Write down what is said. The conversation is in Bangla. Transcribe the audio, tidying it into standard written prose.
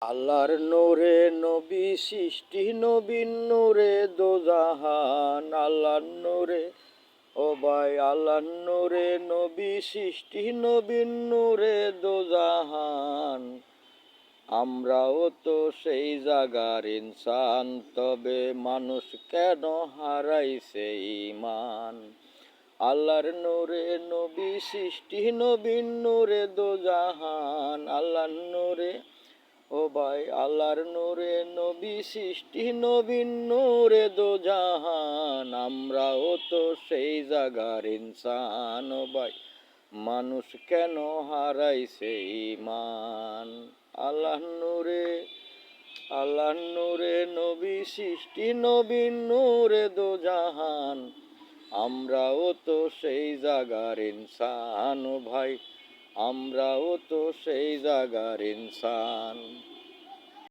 আল্লাহর নূরে নবী সৃষ্টি নবীন নূরে দোজাহান। আল্লাহর নূরে ও ভাই আল্লাহর নূরে নবী সৃষ্টি নবীন নূরে দোজাহান। আমরাও তো সেই জাগার ইনসান, তবে মানুষ কেন হারাইছে ঈমান। আল্লাহর নূরে নবী সৃষ্টি নবীন নূরে দোজাহান। আল্লাহর নূরে ও ভাই আল্লাহর নূরে নবী সৃষ্টি নবীন নূরে দোজাহান। আমরাও তো সেই জাগার ইনসান। ও ভাই মানুষ কেন হারাইছে ঈমান। আল্লাহর নূরে নবী সৃষ্টি নবীন নূরে দোজাহান। আমরাও তো সেই জাগার ইনসান। ও ভাই আমরাও তো সেই জাগার ইনসান।